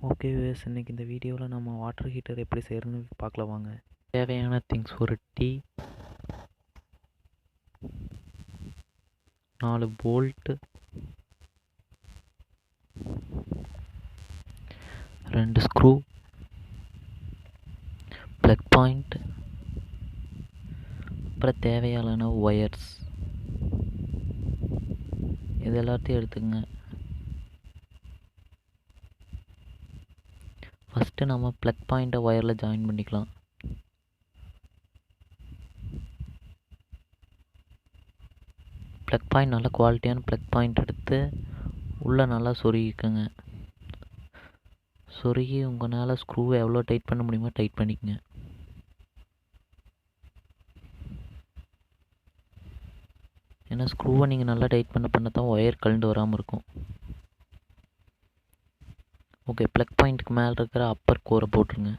Okay viewers, இன்றைக்கி இந்த வீடியோவில் நம்ம வாட்டர் ஹீட்டர் எப்படி செய்கிறதுன்னு பார்க்கலாம் வாங்க. தேவையான திங்ஸ்: ஒரு tea, 4 bolt, 2 screw, plug point, அப்புறம் தேவையான ஒயர்ஸ். இது எல்லாத்தையும் எடுத்துக்கங்க. ஃபஸ்ட்டு நம்ம ப்ளக் பாயிண்ட்டை ஒயரில் ஜாயின் பண்ணிக்கலாம். ப்ளக் பாயிண்ட் நல்ல குவாலிட்டியான ப்ளக் பாயிண்ட் எடுத்து உள்ளே நல்லா சொருகிக்கோங்க. சொருகி உங்களால் ஸ்க்ரூவை எவ்வளோ டைட் பண்ண முடியுமோ டைட் பண்ணிக்கங்க. ஏன்னா ஸ்க்ரூவை நீங்கள் நல்லா டைட் பண்ண தான் ஒயர் கழண்டு வராமல் இருக்கும். ஓகே, ப்ளக் பாயிண்ட்டுக்கு மேலே இருக்கிற அப்பர் கோரை போட்டுருங்க.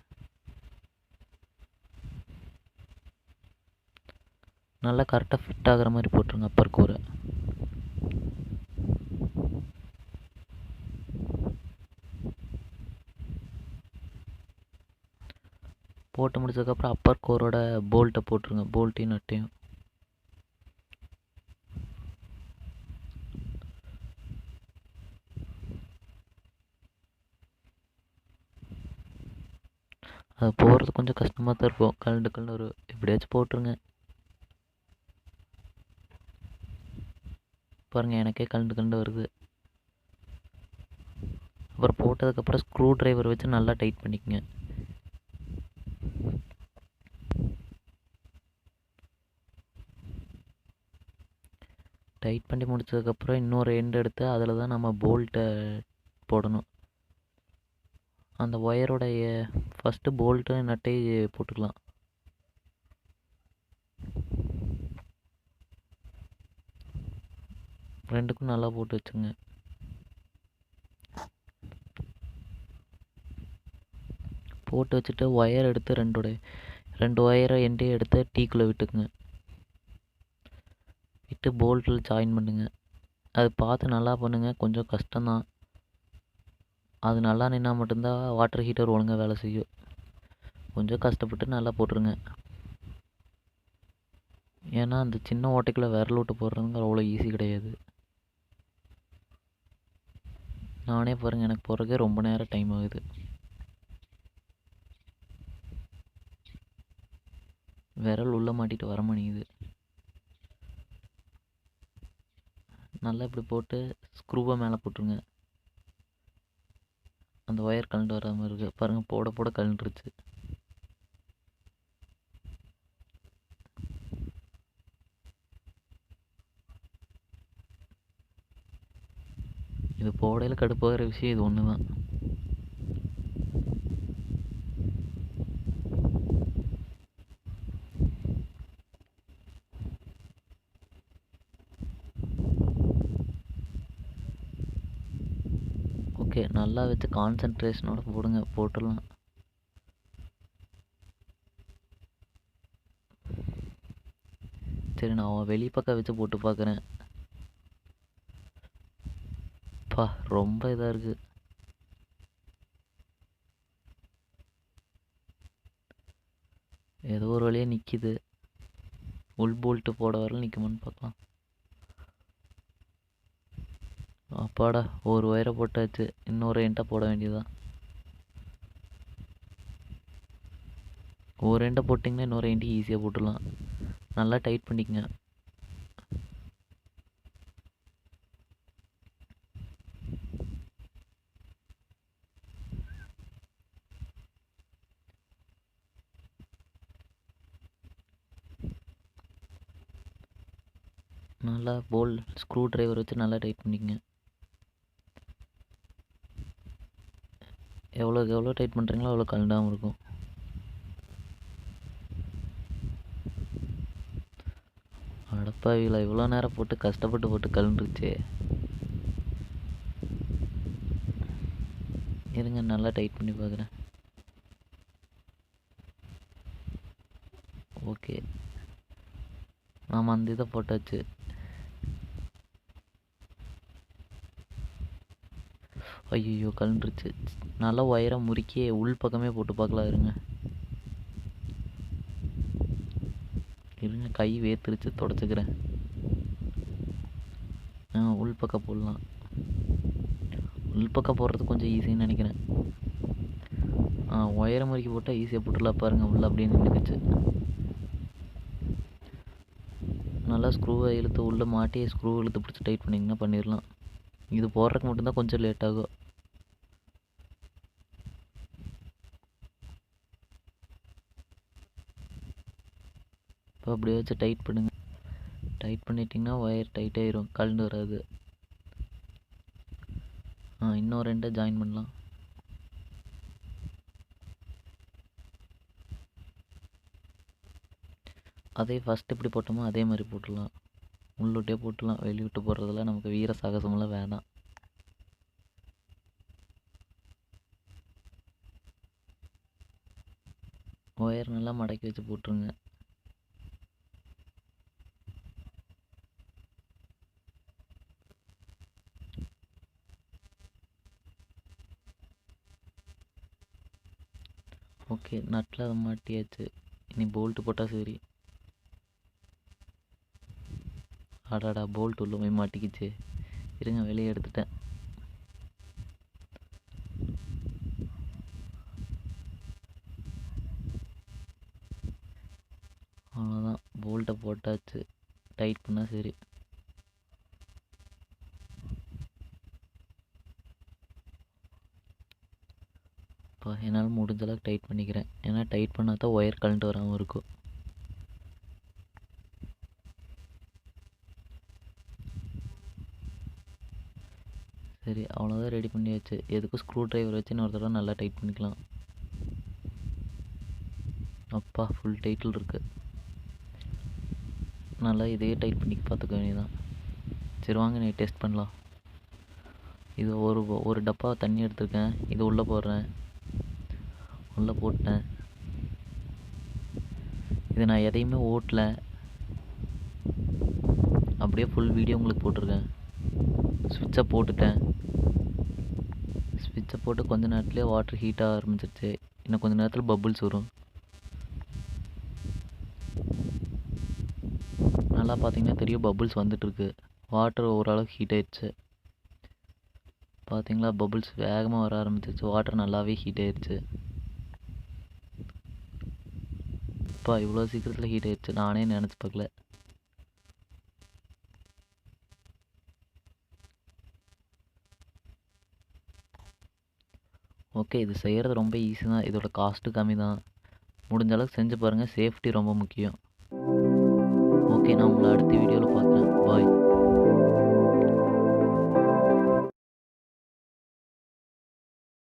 நல்லா கரெக்டாக ஃபிட் ஆகிற மாதிரி போட்டுருங்க அப்பர் கோரை. போட்டு முடிச்சதுக்கப்புறம் அப்பர் கோரோட போல்ட்டை போட்டுருங்க, போல்ட்டையும் நட்டையும். அது போடுறது கொஞ்சம் கஷ்டமாக தான் இருக்கும், கலண்டு ஒரு எப்படியாச்சும் போட்டுருங்க. பாருங்கள், எனக்கே கலண்டு வருது. அப்புறம் போட்டதுக்கப்புறம் ஸ்க்ரூ டிரைவர் வச்சு நல்லா டைட் பண்ணிக்கங்க. டைட் பண்ணி முடிச்சதுக்கப்புறம் இன்னொரு எண்டு எடுத்து அதில் தான் நம்ம போல்ட்டை போடணும். அந்த ஒயரோடைய ஃபஸ்ட்டு போல்ட்டு நட்டை போட்டுக்கலாம். ரெண்டுக்கும் நல்லா போட்டு வச்சுங்க. போட்டு வச்சுட்டு ஒயர் எடுத்து ரெண்டு ஒயரை எண்டையும் எடுத்து டீக்குள்ளே விட்டுக்குங்க. விட்டு போல்ட்டில் ஜாயின் பண்ணுங்க. அது பார்த்து நல்லா பண்ணுங்கள், கொஞ்சம் கஷ்டம்தான். அது நல்லா நின்னா மட்டும்தான் வாட்டர் ஹீட்டர் ஒழுங்காக வேலை செய்யும். கொஞ்சம் கஷ்டப்பட்டு நல்லா போட்டுருங்க. ஏன்னா அந்த சின்ன ஓட்டைக்குள்ளே விரல் விட்டு போடுறதுங்க அவ்வளோ ஈஸி கிடையாது. நானே பாருங்கள், எனக்கு போடுறதுக்கே ரொம்ப நேரம் டைம் ஆகுது. விரல் உள்ளே மாட்டிட்டு வர மாட்டேங்குது. நல்லா இப்படி போட்டு ஸ்க்ரூவை மேலே போட்டுருங்க. அந்த ஒயர் கழண்டு வர மாதிரி இருக்குது பாருங்கள், போட போட கழண்டுருச்சு. இது போடையில் கடுப்பாகிற விஷயம் இது ஒன்று தான். ஓகே, நல்லா வச்சு கான்சன்ட்ரேஷனோட போடுங்க, போட்டுடலாம். சரி, நான் வெளிப்பக்கம் வச்சு போட்டு பார்க்குறேன். பா, ரொம்ப இதாக இருக்குது. ஏதோ ஒரு வழியாக நிற்கிது. உள் போல்ட்டு போட வரல, நிற்குமான்னு பார்க்கலாம். அப்பாடா, ஒரு ஒயரை போட்டாச்சு. இன்னொரு எண்டை போட வேண்டியதுதான். ஒரு எண்டை போட்டிங்கன்னா இன்னொரு எண்டி ஈஸியாக போட்டுடலாம். நல்லா டைட் பண்ணிக்கங்க. நல்லா ஸ்க்ரூ டிரைவர் வச்சு நல்லா டைட் பண்ணிக்கங்க. எவ்வளோக்கு எவ்வளோ டைட் பண்ணுறீங்களோ அவ்வளோ கழண்டாமல் இருக்கும். அடப்பாவில இவ்வளோ நேரம் போட்டு கஷ்டப்பட்டு போட்டு கழண்டுருச்சே. இருங்க, நல்லா டைட் பண்ணி பார்க்குறேன். ஓகே, நாம் அந்த இதை போட்டாச்சு. ஐயோ கலண்டுருச்சு. நல்லா ஒயரை முறுக்கி உள் பக்கமே போட்டு பார்க்கலாம் இருங்க. கை வேர்த்துருச்சு, தொடச்சிக்கிறேன். உள் பக்கம் போடலாம். உள் பக்கம் போடுறது கொஞ்சம் ஈஸின்னு நினைக்கிறேன். ஒயரை முறுக்கி போட்டால் ஈஸியாக போட்டுடலாம் பாருங்கள். உள்ள அப்படியே நின்றுக்குச்சு. நல்லா ஸ்க்ரூவை இழுத்து உள்ளே மாட்டி ஸ்க்ரூ இழுத்து பிடிச்சி டைட் பண்ணிங்கன்னா பண்ணிடலாம். இது போடுறதுக்கு மட்டும்தான் கொஞ்சம் லேட் ஆகும். இப்போ அப்படியே வச்சு டைட் பண்ணுங்கள். டைட் பண்ணிட்டிங்கன்னா ஒயர் டைட் ஆயிரும், கலண்டு வராது. இன்னும் 2 ஜாயின் பண்ணலாம். அதே ஃபஸ்ட் எப்படி போட்டோமோ அதே மாதிரி போட்டுடலாம். உள்ளுட்டே போட்டுடலாம். வெளிவிட்டு போடுறதெல்லாம் நமக்கு வீர சாகசமெல்லாம் வேணாம். ஒயர் நல்லா மடக்கி வச்சு போட்டுருங்க. ஓகே, நட்டில் அதை மாட்டியாச்சு. இனி போல்ட்டு போட்டால் சரி. அடாடா, போல்ட் உள்ள போய் மாட்டிக்கிச்சு. இருங்க, வெளியே எடுத்துட்டேன். அவ்வளோதான், போல்ட்டை போட்டாச்சு. டைட் பண்ணால் சரி. இப்போ என்னால் முடிஞ்ச அளவுக்கு டைட் பண்ணிக்கிறேன். ஏன்னா டைட் பண்ணால் தான் ஒயர் கலண்டு வராமல் இருக்கும். சரி, அவ்வளோதான், ரெடி பண்ணியாச்சு. எதுக்கும் ஸ்க்ரூ ட்ரைவர் வச்சு இன்னொரு தடவை நல்லா டைட் பண்ணிக்கலாம். அப்பா, ஃபுல் டைட்டில் இருக்குது. நல்லா இதையே டைட் பண்ணி பார்த்துக்க வேண்டியதான். சரி வாங்க, நீ டெஸ்ட் பண்ணலாம். இது ஒரு டப்பா தண்ணி எடுத்துருக்கேன். இது உள்ளே போடுறேன். உள்ளே போட்டேன். இது நான் எதையுமே ஓட்டல, அப்படியே ஃபுல் வீடியோ உங்களுக்கு போட்டிருக்கேன். ஸ்விட்சை போட்டுட்டேன். ஸ்விட்சை போட்டு கொஞ்ச நேரத்துலேயே வாட்டர் ஹீட் ஆக ஆரம்பிச்சிருச்சு. இன்னும் கொஞ்சம் நேரத்தில் பபுள்ஸ் வரும். நல்லா பார்த்தீங்கன்னா தெரியும், பபுள்ஸ் வந்துட்டுருக்கு. வாட்டர் ஓரளவுக்கு ஹீட் ஆயிடுச்சு. பார்த்தீங்களா, பபுள்ஸ் வேகமாக வர ஆரம்பிச்சிருச்சு. வாட்டர் நல்லாவே ஹீட் ஆயிடுச்சு. இப்போ இவ்வளோ சீக்கிரத்தில் ஹீட் ஆயிடுச்சு, நானே நினச்சி பார்க்கல. ஓகே, இது செய்கிறது ரொம்ப ஈஸி தான். இதோட காஸ்ட்டு கம்மி தான். முடிஞ்ச அளவுக்கு செஞ்சு பாருங்கள். சேஃப்டி ரொம்ப முக்கியம். ஓகே, நான் உங்களை அடுத்த வீடியோவில் பார்க்குறேன். பாய்.